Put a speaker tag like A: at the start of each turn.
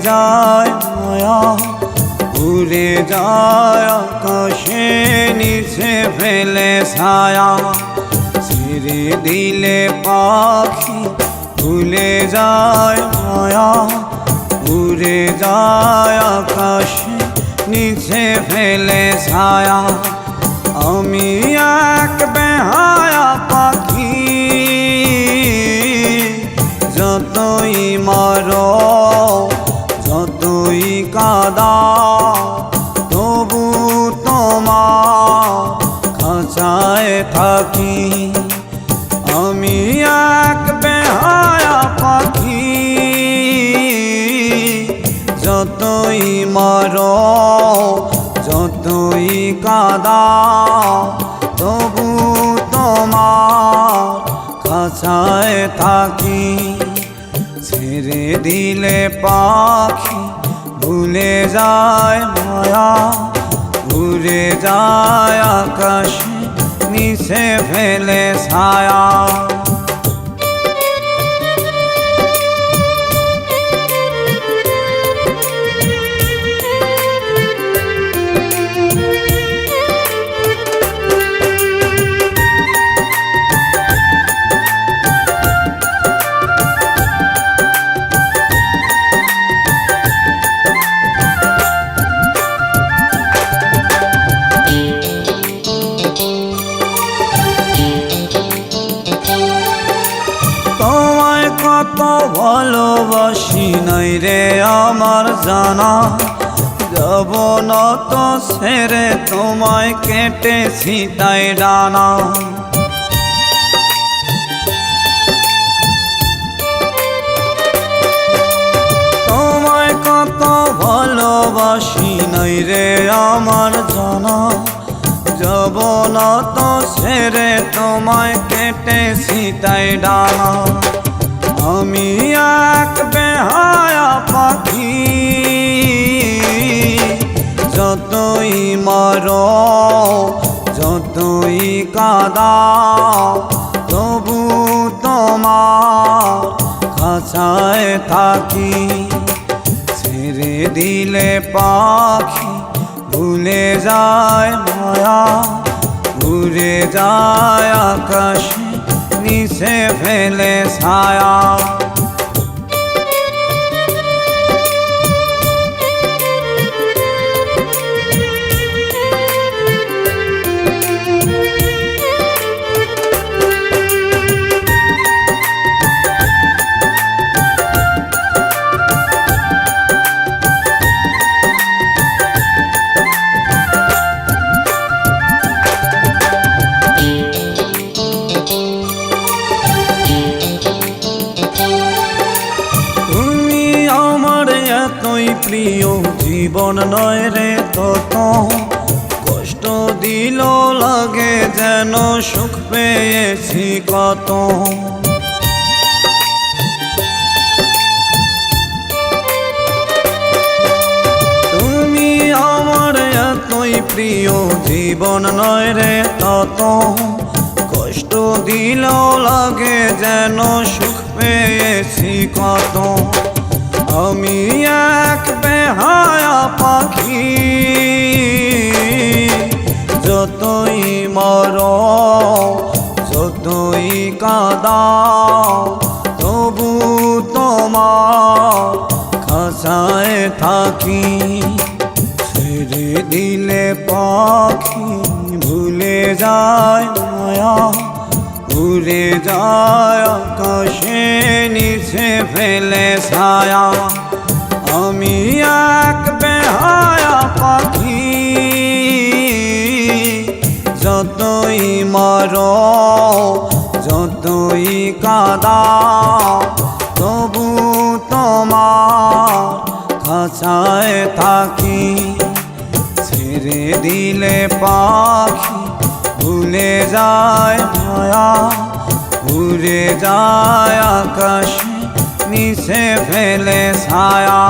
A: যায় মায়া, উড়ে যায় আকাশে নিচে ফেলে ছায়া। ছেড়ে দিলে পাখি ভুলে যায় মায়া, উড়ে যায় আকাশে নিচে ফেলে ছায়া। আমি এক বেহায়া পাখি, যতই মারো যতই কাঁদাও তবু তোমার খাঁচায় থাকি। আমি এক বেহায়া পাখি, যতই মারো যতই কাঁদাও তবু তোমার খাঁচায় থাকি। ছেড়ে দিলে পাখি ভুলে যায় মায়া, উড়ে যায় আকাশে নিচে ফেলে ছায়া। কত ভালোবাসি নাই রে আমার জানা, যাব না তো ছেড়ে তোমায় কেটেছি তাই ডানা। তোমায় কত ভালোবাসি নাই রে আমার জানা, যাব না তো ছেড়ে তোমায় কেটেছি তাই ডানা। আমি এক বেহায়া পাখি, যতই মারো যতই কাঁদাও তবু তোমার খাঁচায় থাকি। ছেড়ে দিলে পাখি ভুলে যায় মায়া, উড়ে যায় আকাশে নিচে ফেলে ছায়া। এতই প্রিয় জীবন নয় রে তত, কষ্ট দিল লাগে যেন সুখ পেয়েছি কত। তুমি আমার এতই প্রিয় জীবন নয় রে তত, কষ্ট দিল লাগে যেন সুখ পেয়েছি কত। আমি এক বেহায়া পাখি, যতই মারো যতই কাঁদাও তবু তোমার খাঁচায় থাকি। ছেড়ে দিলে পাখি ভুলে যায় মায়া, উড়ে যায় আকাশে নিচে ফেলে ছায়া। আমি এক বেহায়া পাখি, যতই মারো যতই কাঁদাও তবু তোমার খাঁচায় থাকি। ছেড়ে দিলে পাখি ভুলে যায় মায়া, উড়ে যায় আকাশে নিচে ফেলে ছায়া।